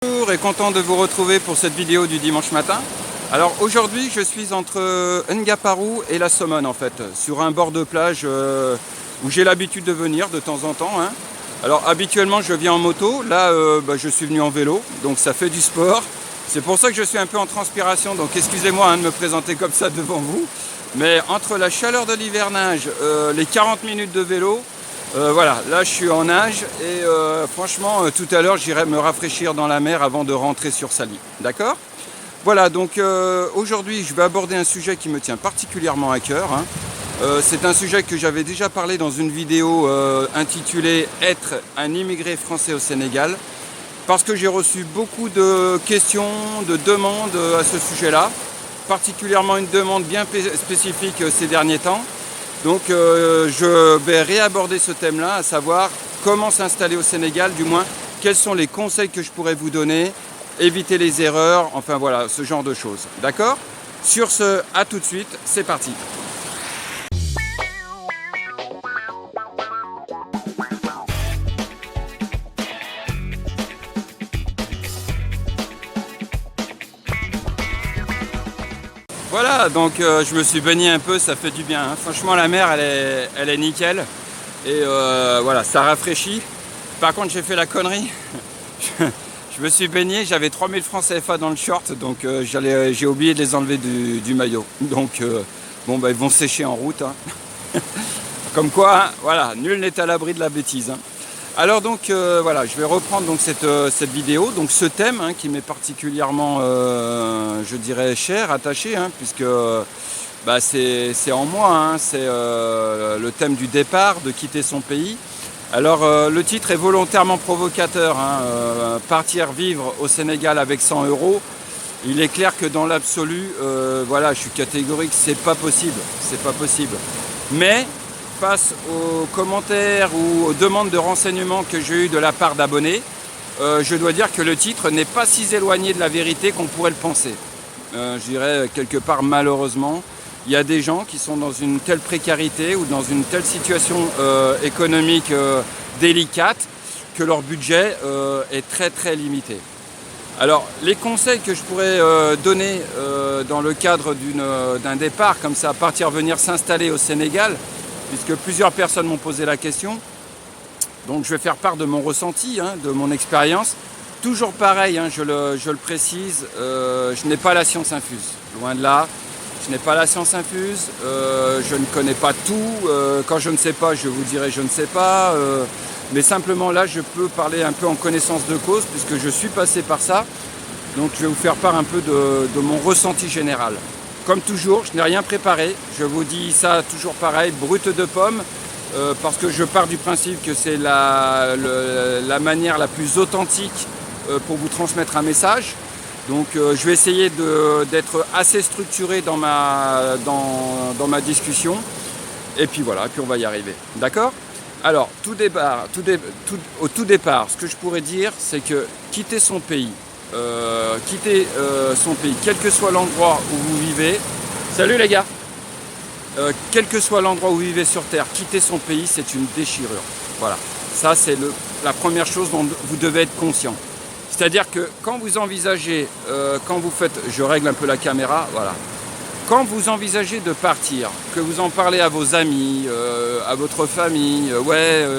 Bonjour et content de vous retrouver pour cette vidéo du dimanche matin. Alors aujourd'hui je suis entre Ngaparou et la Somone en fait, sur un bord de plage où j'ai l'habitude de venir de temps en temps. Alors habituellement je viens en moto, là je suis venu en vélo, donc ça fait du sport. C'est pour ça que je suis un peu en transpiration, donc excusez-moi de me présenter comme ça devant vous. Mais entre la chaleur de l'hivernage, les 40 minutes de vélo, voilà, là je suis en nage et franchement tout à l'heure j'irai me rafraîchir dans la mer avant de rentrer sur Sali. D'accord ? Voilà, donc aujourd'hui je vais aborder un sujet qui me tient particulièrement à cœur. C'est un sujet que j'avais déjà parlé dans une vidéo intitulée « Être un immigré français au Sénégal ». Parce que j'ai reçu beaucoup de questions, de demandes à ce sujet-là, particulièrement une demande bien spécifique ces derniers temps. Donc je vais réaborder ce thème-là, à savoir comment s'installer au Sénégal, du moins quels sont les conseils que je pourrais vous donner, éviter les erreurs, enfin voilà, ce genre de choses. D'accord ? Sur ce, à tout de suite, c'est parti. Voilà, donc je me suis baigné un peu, ça fait du bien. Franchement, la mer, elle est nickel. Et voilà, ça rafraîchit. Par contre, j'ai fait la connerie. Je me suis baigné, j'avais 3000 francs CFA dans le short, donc j'ai oublié de les enlever du maillot. Donc, bon, ils vont sécher en route. Comme quoi, voilà, nul n'est à l'abri de la bêtise. Alors donc voilà, je vais reprendre donc cette vidéo, donc ce thème qui m'est particulièrement, je dirais, cher, attaché, puisque c'est en moi, c'est le thème du départ, de quitter son pays. Alors le titre est volontairement provocateur, partir vivre au Sénégal avec 100 €. Il est clair que dans l'absolu, voilà, je suis catégorique, c'est pas possible. Mais face aux commentaires ou aux demandes de renseignements que j'ai eues de la part d'abonnés, je dois dire que le titre n'est pas si éloigné de la vérité qu'on pourrait le penser. Je dirais quelque part malheureusement, il y a des gens qui sont dans une telle précarité ou dans une telle situation économique délicate que leur budget est très très limité. Alors les conseils que je pourrais donner dans le cadre d'un départ comme ça, partir venir s'installer au Sénégal, puisque plusieurs personnes m'ont posé la question. Donc je vais faire part de mon ressenti, de mon expérience. Toujours pareil, je le précise, je n'ai pas la science infuse. Loin de là, je n'ai pas la science infuse, je ne connais pas tout. Quand je ne sais pas, je vous dirai je ne sais pas. Mais simplement là, je peux parler un peu en connaissance de cause, puisque je suis passé par ça. Donc je vais vous faire part un peu de mon ressenti général. Comme toujours, je n'ai rien préparé, je vous dis ça toujours pareil, brut de pomme, parce que je pars du principe que c'est la manière la plus authentique pour vous transmettre un message. Donc je vais essayer d'être assez structuré dans ma discussion, et puis voilà, puis on va y arriver. D'accord ? Alors, au tout départ, ce que je pourrais dire, c'est que quitter son pays, quel que soit l'endroit où vous vivez. Salut les gars. Quel que soit l'endroit où vous vivez sur Terre, quitter son pays, c'est une déchirure. Voilà, ça c'est la première chose dont vous devez être conscient. C'est-à-dire que quand vous envisagez, je règle un peu la caméra, voilà. Quand vous envisagez de partir, que vous en parlez à vos amis, à votre famille,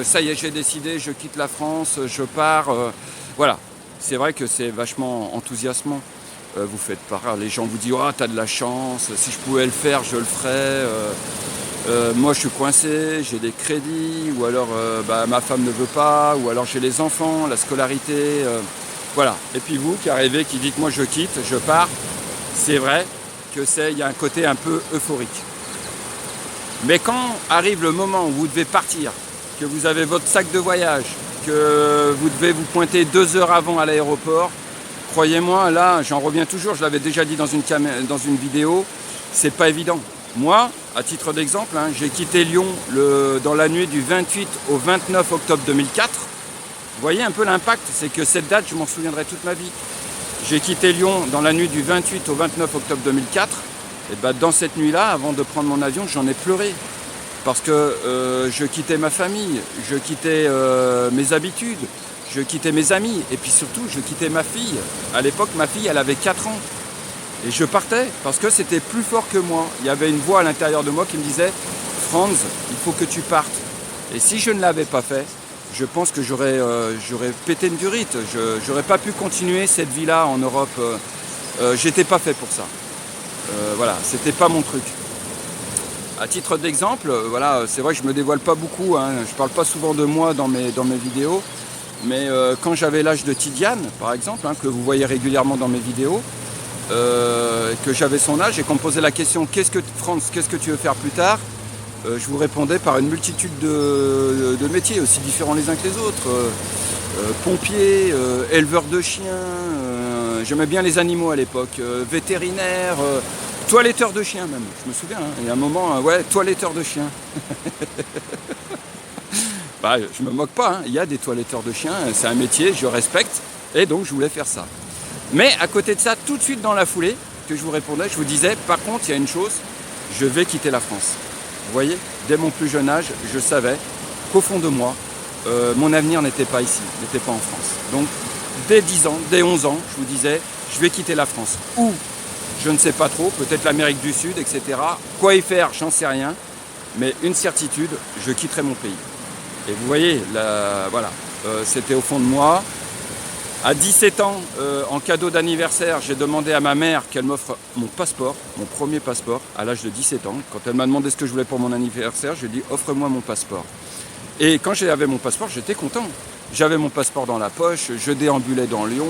ça y est, j'ai décidé, je quitte la France, je pars, voilà. C'est vrai que c'est vachement enthousiasmant. Vous faites part, les gens vous disent « Ah, t'as de la chance, si je pouvais le faire, je le ferais. Moi, je suis coincé, j'ai des crédits, ou alors ma femme ne veut pas, ou alors j'ai les enfants, la scolarité. Voilà. Et puis vous qui arrivez, qui dites « Moi, je quitte, je pars », c'est vrai qu'il y a un côté un peu euphorique. Mais quand arrive le moment où vous devez partir, que vous avez votre sac de voyage, que vous devez vous pointer 2 heures avant à l'aéroport, croyez-moi, là, j'en reviens toujours, je l'avais déjà dit dans une vidéo, c'est pas évident. Moi, à titre d'exemple, j'ai quitté Lyon dans la nuit du 28 au 29 octobre 2004. Vous voyez un peu l'impact, c'est que cette date, je m'en souviendrai toute ma vie. J'ai quitté Lyon dans la nuit du 28 au 29 octobre 2004. Et dans cette nuit-là, avant de prendre mon avion, j'en ai pleuré. Parce que je quittais ma famille, je quittais mes habitudes, je quittais mes amis, et puis surtout, je quittais ma fille. À l'époque, ma fille, elle avait 4 ans. Et je partais, parce que c'était plus fort que moi. Il y avait une voix à l'intérieur de moi qui me disait « Franz, il faut que tu partes ». Et si je ne l'avais pas fait, je pense que j'aurais pété une durite. Je n'aurais pas pu continuer cette vie-là en Europe. J'étais pas fait pour ça. Voilà, c'était pas mon truc. À titre d'exemple, voilà, c'est vrai que je me dévoile pas beaucoup, hein, je parle pas souvent de moi dans mes vidéos, mais quand j'avais l'âge de Tidiane, par exemple, hein, que vous voyez régulièrement dans mes vidéos, que j'avais son âge et qu'on me posait la question Franz, qu'est-ce que tu veux faire plus tard, je vous répondais par une multitude de métiers aussi différents les uns que les autres. Pompier, éleveur de chiens, j'aimais bien les animaux à l'époque, vétérinaire, toiletteur de chiens même, je me souviens, hein, il y a un moment, ouais, toiletteur de chiens. Bah, je me moque pas, hein, il y a des toiletteurs de chiens, c'est un métier, je respecte, et donc je voulais faire ça. Mais à côté de ça, tout de suite dans la foulée, que je vous répondais, je vous disais, par contre, il y a une chose, je vais quitter la France. Vous voyez, dès mon plus jeune âge, je savais qu'au fond de moi, mon avenir n'était pas ici, n'était pas en France. Donc, dès 10 ans, dès 11 ans, je vous disais, je vais quitter la France. Où ? Je ne sais pas trop, peut-être l'Amérique du Sud, etc. Quoi y faire, j'en sais rien. Mais une certitude, je quitterai mon pays. Et vous voyez, voilà, c'était au fond de moi. À 17 ans, en cadeau d'anniversaire, j'ai demandé à ma mère qu'elle m'offre mon passeport, mon premier passeport, à l'âge de 17 ans. Quand elle m'a demandé ce que je voulais pour mon anniversaire, je lui ai dit « offre-moi mon passeport ». Et quand j'avais mon passeport, j'étais content. J'avais mon passeport dans la poche, je déambulais dans Lyon,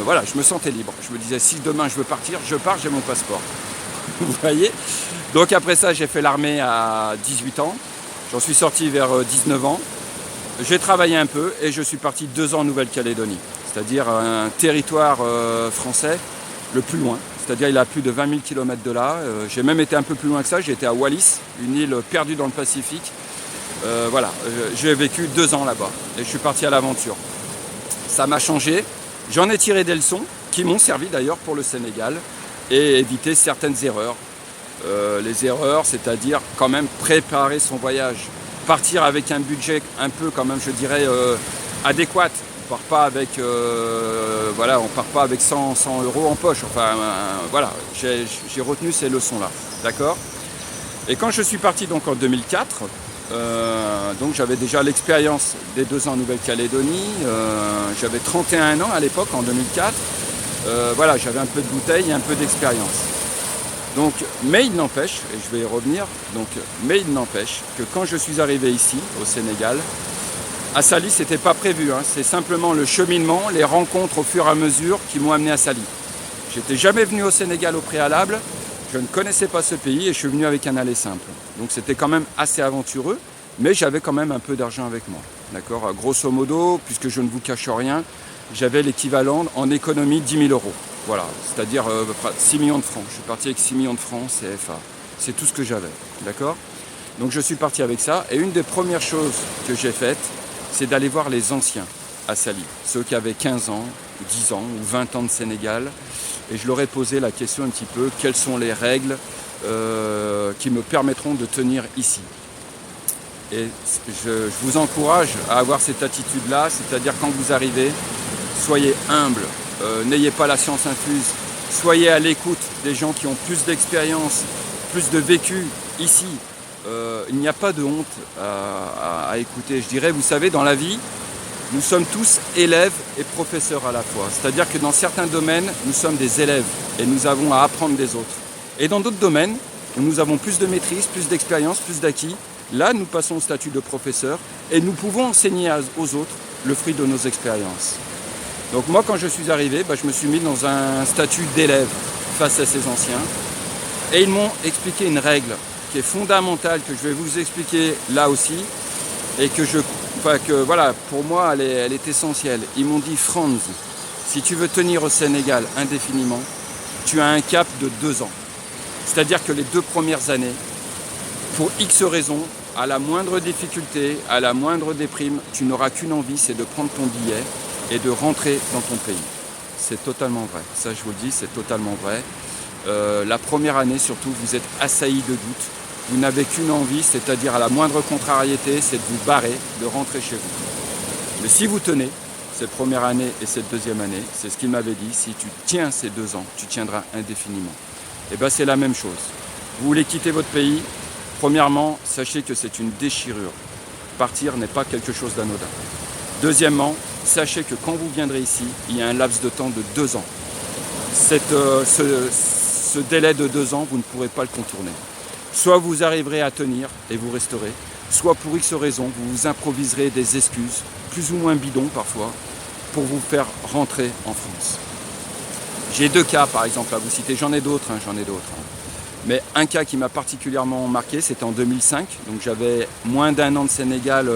voilà, je me sentais libre. Je me disais, si demain je veux partir, je pars, j'ai mon passeport. Vous voyez ? Donc après ça, j'ai fait l'armée à 18 ans. J'en suis sorti vers 19 ans. J'ai travaillé un peu et je suis parti 2 ans en Nouvelle-Calédonie. C'est-à-dire un territoire français le plus loin. C'est-à-dire il a plus de 20 000 km de là. J'ai même été un peu plus loin que ça. J'ai été à Wallis, une île perdue dans le Pacifique. Voilà, j'ai vécu 2 ans là-bas et je suis parti à l'aventure. Ça m'a changé, j'en ai tiré des leçons qui m'ont servi d'ailleurs pour le Sénégal et éviter certaines erreurs. Les erreurs, c'est-à-dire quand même préparer son voyage, partir avec un budget un peu quand même, je dirais, adéquat. On part pas avec, voilà, on part pas avec 100 € en poche. Enfin, voilà, j'ai retenu ces leçons-là, d'accord ? Et quand je suis parti donc en 2004. Donc j'avais déjà l'expérience des 2 ans en Nouvelle-Calédonie, j'avais 31 ans à l'époque en 2004, voilà, j'avais un peu de bouteille et un peu d'expérience. Donc, mais il n'empêche, et je vais y revenir, donc, mais il n'empêche que quand je suis arrivé ici, au Sénégal, à Saly, c'était pas prévu, hein, c'est simplement le cheminement, les rencontres au fur et à mesure qui m'ont amené à Saly. J'étais jamais venu au Sénégal au préalable. Je ne connaissais pas ce pays et je suis venu avec un aller simple. Donc c'était quand même assez aventureux, mais j'avais quand même un peu d'argent avec moi. D'accord ? Grosso modo, puisque je ne vous cache rien, j'avais l'équivalent en économie 10 000 €. Voilà, c'est-à-dire 6 millions de francs. Je suis parti avec 6 millions de francs CFA. C'est tout ce que j'avais. D'accord ? Donc je suis parti avec ça. Et une des premières choses que j'ai faites, c'est d'aller voir les anciens à Saly. Ceux qui avaient 15 ans, 10 ans ou 20 ans de Sénégal. Et je leur ai posé la question un petit peu, quelles sont les règles qui me permettront de tenir ici. Et je vous encourage à avoir cette attitude-là, c'est-à-dire quand vous arrivez, soyez humble, n'ayez pas la science infuse, soyez à l'écoute des gens qui ont plus d'expérience, plus de vécu ici. Il n'y a pas de honte à écouter. Je dirais, vous savez, dans la vie, nous sommes tous élèves et professeurs à la fois. C'est-à-dire que dans certains domaines, nous sommes des élèves et nous avons à apprendre des autres. Et dans d'autres domaines, où nous avons plus de maîtrise, plus d'expérience, plus d'acquis, là, nous passons au statut de professeur et nous pouvons enseigner aux autres le fruit de nos expériences. Donc moi, quand je suis arrivé, je me suis mis dans un statut d'élève face à ces anciens. Et ils m'ont expliqué une règle qui est fondamentale, que je vais vous expliquer là aussi, et que voilà, pour moi, elle est essentielle. Ils m'ont dit, Franz, si tu veux tenir au Sénégal indéfiniment, tu as un cap de 2 ans. C'est-à-dire que les 2 premières années, pour X raisons, à la moindre difficulté, à la moindre déprime, tu n'auras qu'une envie, c'est de prendre ton billet et de rentrer dans ton pays. C'est totalement vrai. Ça, je vous le dis, c'est totalement vrai. La première année, surtout, vous êtes assailli de doutes. Vous n'avez qu'une envie, c'est-à-dire à la moindre contrariété, c'est de vous barrer, de rentrer chez vous. Mais si vous tenez, cette première année et cette deuxième année. C'est ce qu'il m'avait dit. Si tu tiens ces 2 ans, tu tiendras indéfiniment. Et bien c'est la même chose. Vous voulez quitter votre pays, premièrement, sachez que c'est une déchirure. Partir n'est pas quelque chose d'anodin. Deuxièmement, sachez que quand vous viendrez ici, il y a un laps de temps de 2 ans. Ce délai de 2 ans, vous ne pourrez pas le contourner. Soit vous arriverez à tenir et vous resterez, soit pour X raisons, vous vous improviserez des excuses, plus ou moins bidons parfois, pour vous faire rentrer en France. J'ai 2 cas par exemple à vous citer, j'en ai d'autres. Mais un cas qui m'a particulièrement marqué, c'était en 2005, donc j'avais moins d'1 an de Sénégal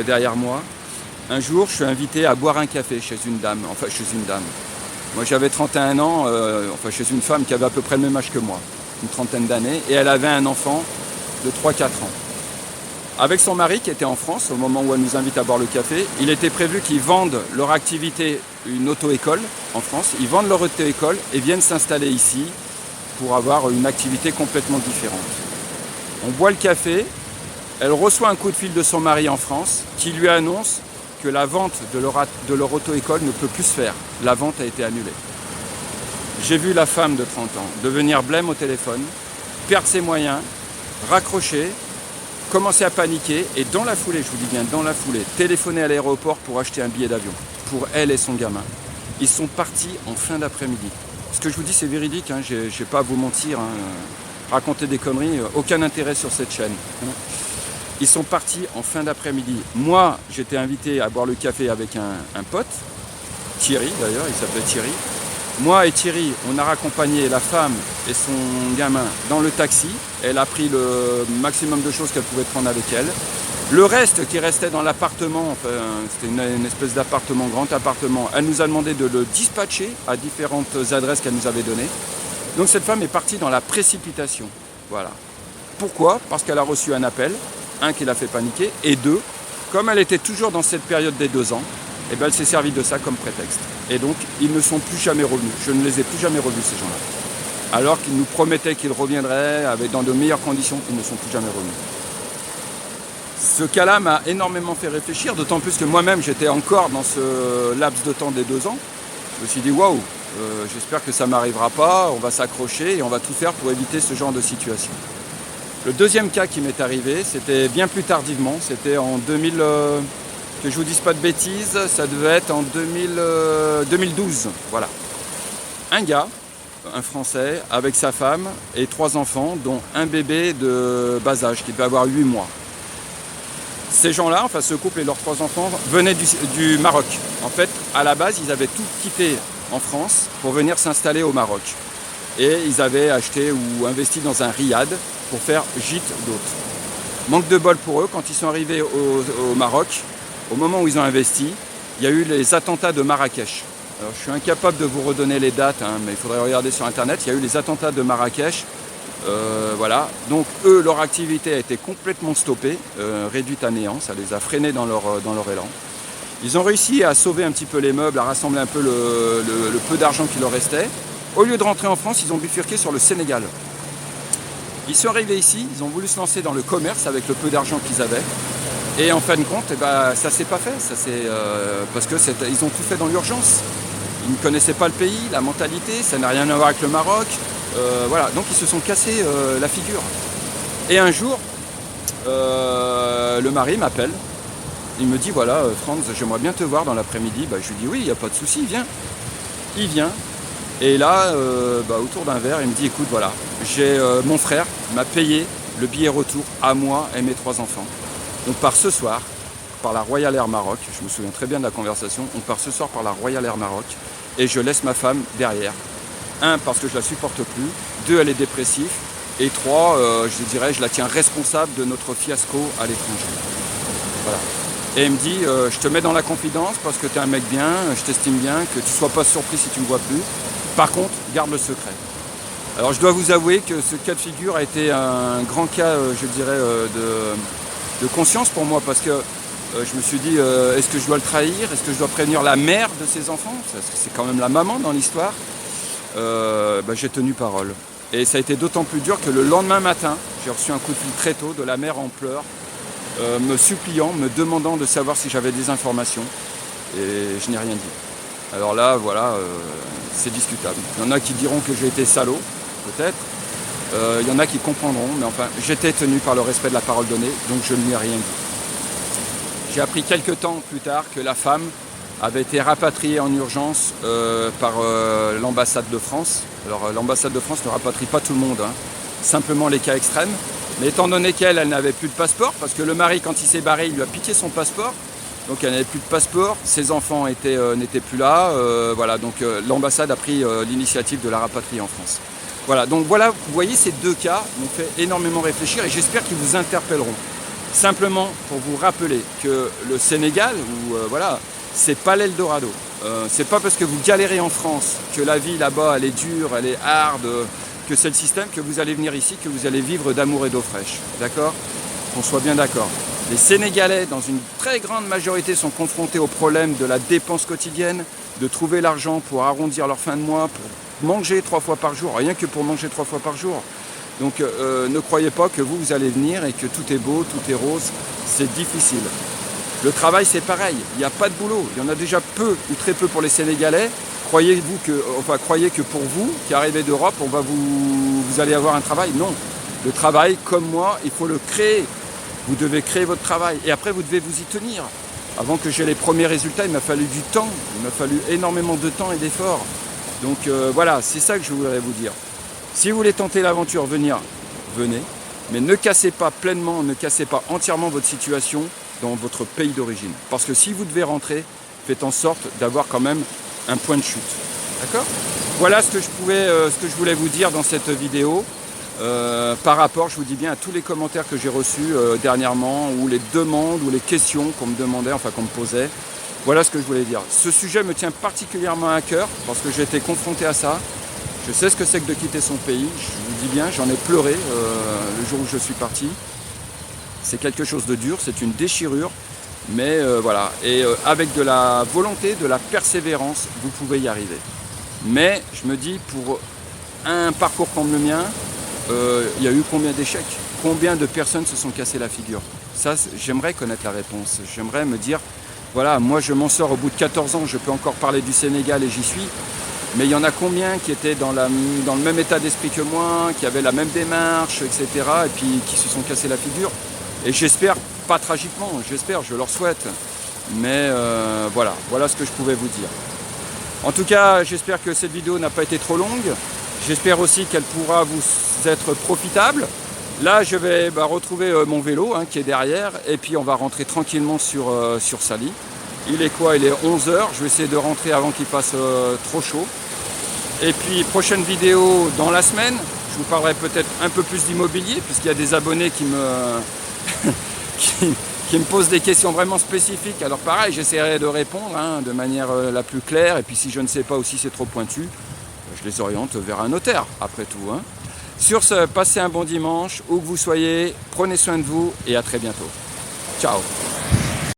derrière moi. Un jour, je suis invité à boire un café chez une dame. Moi j'avais 31 ans, chez une femme qui avait à peu près le même âge que moi, une trentaine d'années, et elle avait un enfant de 3-4 ans. Avec son mari qui était en France, au moment où elle nous invite à boire le café, il était prévu qu'ils vendent leur activité, une auto-école en France, ils vendent leur auto-école et viennent s'installer ici pour avoir une activité complètement différente. On boit le café, elle reçoit un coup de fil de son mari en France qui lui annonce que la vente de leur auto-école ne peut plus se faire. La vente a été annulée. J'ai vu la femme de 30 ans devenir blême au téléphone, perdre ses moyens, raccrocher, commencer à paniquer et dans la foulée, je vous dis bien dans la foulée, téléphoner à l'aéroport pour acheter un billet d'avion pour elle et son gamin. Ils sont partis en fin d'après-midi. Ce que je vous dis c'est véridique, je n'ai pas à vous mentir, raconter des conneries, aucun intérêt sur cette chaîne. Ils sont partis en fin d'après-midi. Moi, j'étais invité à boire le café avec un pote, Thierry d'ailleurs, il s'appelait Thierry. Moi et Thierry, on a raccompagné la femme et son gamin dans le taxi. Elle a pris le maximum de choses qu'elle pouvait prendre avec elle. Le reste qui restait dans l'appartement, c'était une espèce d'appartement, grand appartement, elle nous a demandé de le dispatcher à différentes adresses qu'elle nous avait données. Donc cette femme est partie dans la précipitation. Voilà. Pourquoi ? Parce qu'elle a reçu un appel. 1 qui l'a fait paniquer, et 2, comme elle était toujours dans cette période des 2 ans, elle s'est servie de ça comme prétexte. Et donc, ils ne sont plus jamais revenus. Je ne les ai plus jamais revus, ces gens-là. Alors qu'ils nous promettaient qu'ils reviendraient dans de meilleures conditions, ils ne sont plus jamais revenus. Ce cas-là m'a énormément fait réfléchir, d'autant plus que moi-même, j'étais encore dans ce laps de temps des 2 ans. Je me suis dit, waouh, j'espère que ça ne m'arrivera pas, on va s'accrocher et on va tout faire pour éviter ce genre de situation. Le deuxième cas qui m'est arrivé, c'était bien plus tardivement, c'était en 2000, que je vous dise pas de bêtises, ça devait être en 2012, voilà. Un gars, un Français, avec sa femme et 3 enfants, dont un bébé de bas âge, qui devait avoir 8 mois. Ces gens-là, ce couple et leurs 3 enfants, venaient du Maroc. En fait, à la base, ils avaient tout quitté en France pour venir s'installer au Maroc. Et ils avaient acheté ou investi dans un riad pour faire gîte d'hôtes. Manque de bol pour eux, quand ils sont arrivés au Maroc, au moment où ils ont investi, il y a eu les attentats de Marrakech. Alors, je suis incapable de vous redonner les dates, mais il faudrait regarder sur internet. Il y a eu les attentats de Marrakech. Voilà. Donc eux, leur activité a été complètement stoppée, réduite à néant. Ça les a freinés dans leur élan. Ils ont réussi à sauver un petit peu les meubles, à rassembler un peu le peu d'argent qui leur restait. Au lieu de rentrer en France, ils ont bifurqué sur le Sénégal. Ils sont arrivés ici, ils ont voulu se lancer dans le commerce avec le peu d'argent qu'ils avaient. Et en fin de compte, ça ne s'est pas fait. Parce qu'ils ont tout fait dans l'urgence. Ils ne connaissaient pas le pays, la mentalité, ça n'a rien à voir avec le Maroc. Voilà, donc ils se sont cassés la figure. Et un jour, le mari m'appelle. Il me dit, voilà, Franz, j'aimerais bien te voir dans l'après-midi. Je lui dis, oui, il n'y a pas de souci, viens. Il vient. Et là, autour d'un verre, il me dit, écoute, voilà, mon frère m'a payé le billet retour à moi et mes 3 enfants. On part ce soir par la Royal Air Maroc. Je me souviens très bien de la conversation. On part ce soir par la Royal Air Maroc. Et je laisse ma femme derrière. 1, parce que je la supporte plus. 2, elle est dépressive. Et 3, je la tiens responsable de notre fiasco à l'étranger. Voilà. Et il me dit, je te mets dans la confidence parce que tu es un mec bien, je t'estime bien, que tu ne sois pas surpris si tu ne me vois plus. Par contre, garde le secret. Alors je dois vous avouer que ce cas de figure a été un grand cas, de conscience pour moi, parce que je me suis dit, est-ce que je dois le trahir? Est-ce que je dois prévenir la mère de ses enfants? Parce que c'est quand même la maman dans l'histoire. J'ai tenu parole. Et ça a été d'autant plus dur que le lendemain matin, j'ai reçu un coup de fil très tôt de la mère en pleurs, me suppliant, me demandant de savoir si j'avais des informations. et je n'ai rien dit. Alors là, voilà, c'est discutable. Il y en a qui diront que j'ai été salaud, peut-être. Il y en a qui comprendront, mais enfin, j'étais tenu par le respect de la parole donnée, donc je ne lui ai rien dit. J'ai appris quelques temps plus tard que la femme avait été rapatriée en urgence par l'ambassade de France. Alors l'ambassade de France ne rapatrie pas tout le monde, hein, simplement les cas extrêmes. Mais étant donné qu'elle n'avait plus de passeport, parce que le mari, quand il s'est barré, il lui a piqué son passeport, donc elle n'avait plus de passeport, ses enfants n'étaient plus là, voilà, donc l'ambassade a pris l'initiative de la rapatrier en France. Voilà, donc voilà, vous voyez, ces deux cas m'ont fait énormément réfléchir et j'espère qu'ils vous interpelleront. Simplement pour vous rappeler que le Sénégal, voilà, c'est pas l'Eldorado. C'est pas parce que vous galérez en France que la vie là-bas elle est dure, elle est hard, que c'est le système que vous allez venir ici, que vous allez vivre d'amour et d'eau fraîche. D'accord ? Qu'on soit bien d'accord. Les Sénégalais, dans une très grande majorité, sont confrontés au problème de la dépense quotidienne, de trouver l'argent pour arrondir leur fin de mois, pour manger 3 fois par jour, rien que pour manger 3 fois par jour. Donc ne croyez pas que vous allez venir et que tout est beau, tout est rose, c'est difficile. Le travail c'est pareil, il n'y a pas de boulot, il y en a déjà peu ou très peu pour les Sénégalais. Croyez que pour vous qui arrivez d'Europe, vous allez avoir un travail? Non. Le travail, comme moi, il faut le créer. Vous devez créer votre travail et après vous devez vous y tenir. Avant que j'ai les premiers résultats, il m'a fallu du temps, il m'a fallu énormément de temps et d'efforts. Donc voilà, c'est ça que je voudrais vous dire. Si vous voulez tenter l'aventure, venez, mais ne cassez pas pleinement, ne cassez pas entièrement votre situation dans votre pays d'origine. Parce que si vous devez rentrer, faites en sorte d'avoir quand même un point de chute. D'accord ? Voilà ce que je voulais vous dire dans cette vidéo. Par rapport, je vous dis bien, à tous les commentaires que j'ai reçus dernièrement, ou les demandes, ou les questions qu'on me demandait, enfin qu'on me posait. Voilà ce que je voulais dire. Ce sujet me tient particulièrement à cœur, parce que j'ai été confronté à ça. Je sais ce que c'est que de quitter son pays, je vous dis bien, j'en ai pleuré le jour où je suis parti. C'est quelque chose de dur, c'est une déchirure, mais voilà. Et avec de la volonté, de la persévérance, vous pouvez y arriver. Mais je me dis, pour un parcours comme le mien, il y a eu combien d'échecs? Combien de personnes se sont cassées la figure? Ça, j'aimerais connaître la réponse. J'aimerais me dire, voilà, moi je m'en sors au bout de 14 ans, je peux encore parler du Sénégal et j'y suis. Mais il y en a combien qui étaient dans le même état d'esprit que moi, qui avaient la même démarche, etc. et puis qui se sont cassés la figure. Et j'espère, pas tragiquement, j'espère, je leur souhaite. Mais voilà ce que je pouvais vous dire. En tout cas, j'espère que cette vidéo n'a pas été trop longue. J'espère aussi qu'elle pourra vous être profitable. Là, je vais retrouver mon vélo qui est derrière. Et puis, on va rentrer tranquillement sur Sali. Il est quoi? Il est 11h. Je vais essayer de rentrer avant qu'il fasse trop chaud. Et puis, prochaine vidéo dans la semaine. Je vous parlerai peut-être un peu plus d'immobilier, puisqu'il y a des abonnés qui me posent des questions vraiment spécifiques. Alors pareil, j'essaierai de répondre de manière la plus claire. Et puis, si je ne sais pas ou si c'est trop pointu, je les oriente vers un notaire, après tout. Sur ce, passez un bon dimanche, où que vous soyez, prenez soin de vous et à très bientôt. Ciao.